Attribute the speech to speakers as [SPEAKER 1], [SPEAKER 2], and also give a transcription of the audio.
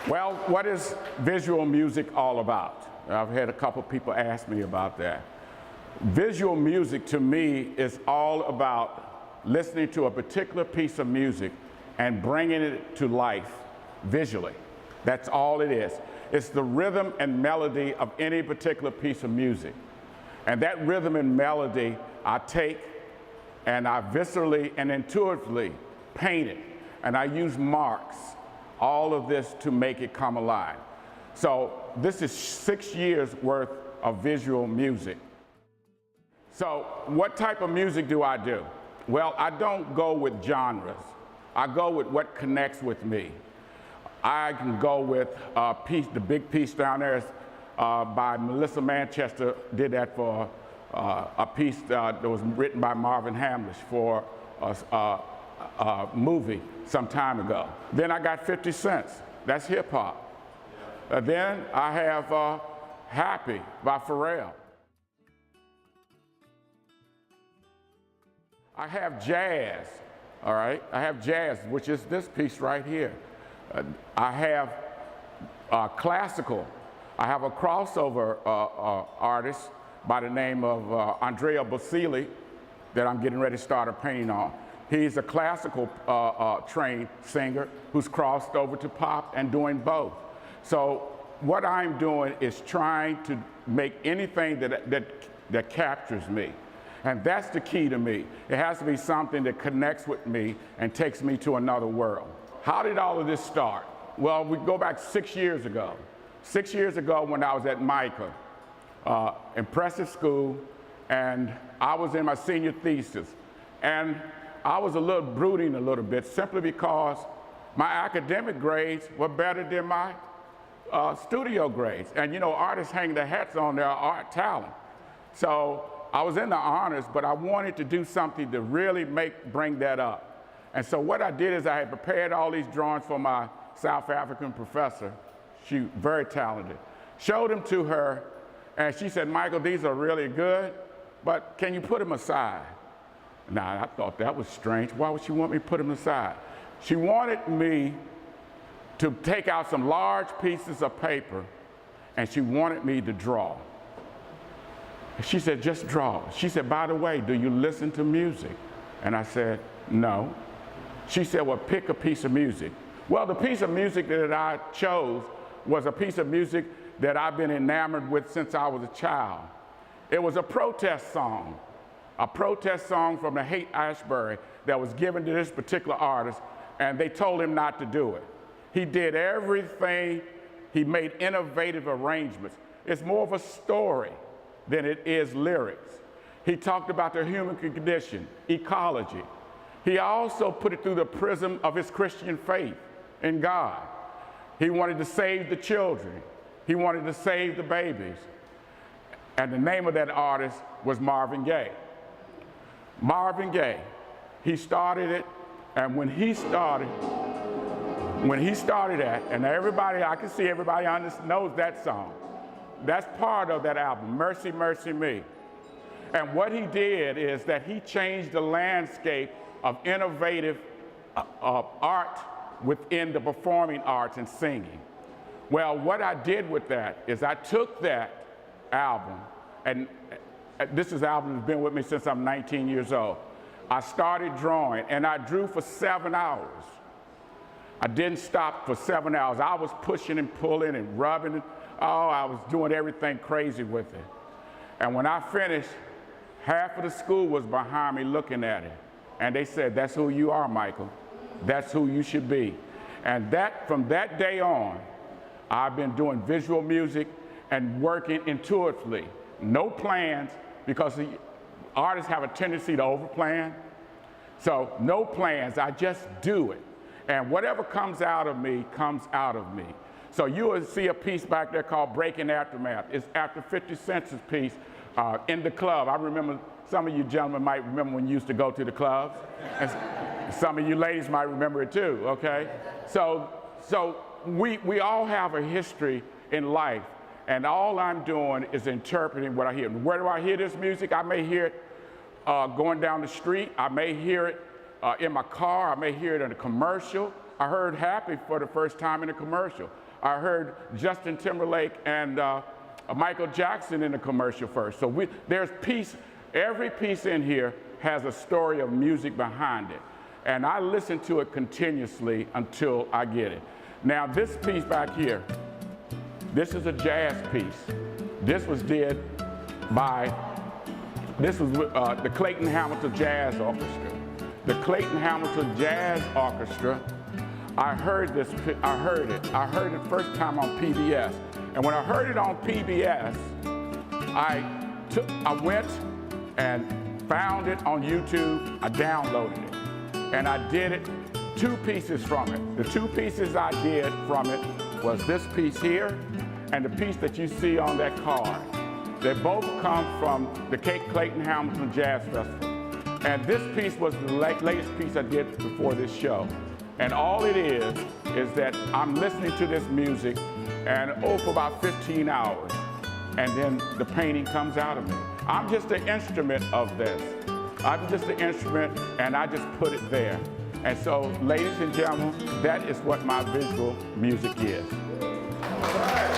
[SPEAKER 1] Well, what is visual music all about? I've had a couple people ask me about that. Visual music to me is all about listening to a particular piece of music and bringing it to life visually. That's all it is. It's the rhythm and melody of any particular piece of music. And that rhythm and melody I take and I viscerally and intuitively paint it. And I use marks, all of this to make it come alive. So this is 6 years worth of visual music. So what type of music do I do? Well, I don't go with genres. I go with what connects with me. I can go with a piece, the big piece down there is by Melissa Manchester, did that for a piece that was written by Marvin Hamlisch for a movie some time ago. Then I got 50 Cent, that's hip hop. Then I have Happy by Pharrell. I have jazz, all right? I have jazz, which is this piece right here. I have classical. I have a crossover artist by the name of Andrea Bocelli that I'm getting ready to start a painting on. He's a classical trained singer who's crossed over to pop and doing both. So what I'm doing is trying to make anything that captures me. And that's the key to me. It has to be something that connects with me and takes me to another world. How did all of this start? Well, we go back 6 years ago. 6 years ago when I was at MICA, impressive school, and I was in my senior thesis. And I was brooding a little bit simply because my academic grades were better than my studio grades. And you know, artists hang their hats on their art talent. So I was in the honors, but I wanted to do something to really bring that up. And so what I did is I had prepared all these drawings for my South African professor. She very talented. Showed them to her, and she said, "Michael, these are really good, but can you put them aside?" Now, I thought that was strange. Why would she want me to put them aside? She wanted me to take out some large pieces of paper, and she wanted me to draw. She said, "Just draw." She said, "By the way, do you listen to music?" And I said, "No." She said, "Well, pick a piece of music." Well, the piece of music that I chose was a piece of music that I've been enamored with since I was a child. It was a protest song from the Haight-Ashbury that was given to this particular artist, and they told him not to do it. He did everything. He made innovative arrangements. It's more of a story than it is lyrics. He talked about the human condition, ecology. He also put it through the prism of his Christian faith in God. He wanted to save the children. He wanted to save the babies. And the name of that artist was Marvin Gaye. Marvin Gaye, he started it, and when he started that, and everybody, I can see everybody knows that song. That's part of that album, Mercy, Mercy Me. And what he did is that he changed the landscape of innovative art within the performing arts and singing. Well, what I did with that is I took that album, and this album has been with me since I'm 19 years old. I started drawing, and I drew for 7 hours. I didn't stop for 7 hours. I was pushing and pulling and rubbing. Oh, I was doing everything crazy with it. And when I finished, half of the school was behind me looking at it. And they said, "That's who you are, Michael. That's who you should be." And from that day on, I've been doing visual music and working intuitively. No plans, because the artists have a tendency to overplan. So no plans, I just do it. And whatever comes out of me, comes out of me. So you will see a piece back there called Breaking Aftermath. It's after 50 Cent's piece, In the Club. I remember, some of you gentlemen might remember when you used to go to the clubs. And some of you ladies might remember it too, okay? So we all have a history in life, and all I'm doing is interpreting what I hear. Where do I hear this music? I may hear it going down the street. I may hear it in my car. I may hear it in a commercial. I heard Happy for the first time in a commercial. I heard Justin Timberlake and Michael Jackson in the commercial first. So there's piece, every piece in here has a story of music behind it. And I listen to it continuously until I get it. Now this piece back here, this is a jazz piece. This was did by, this was the Clayton Hamilton Jazz Orchestra. The Clayton Hamilton Jazz Orchestra, I heard it first time on PBS. And when I heard it on PBS, I went and found it on YouTube, I downloaded it. And I did it, 2 pieces from it. The 2 pieces I did from it was this piece here and the piece that you see on that card. They both come from the Clayton Hamilton Jazz Festival. And this piece was the latest piece I did before this show. And all it is that I'm listening to this music and for about 15 hours. And then the painting comes out of me. I'm just an instrument of this. I'm just an instrument and I just put it there. And so, ladies and gentlemen, that is what my visual music is. All right.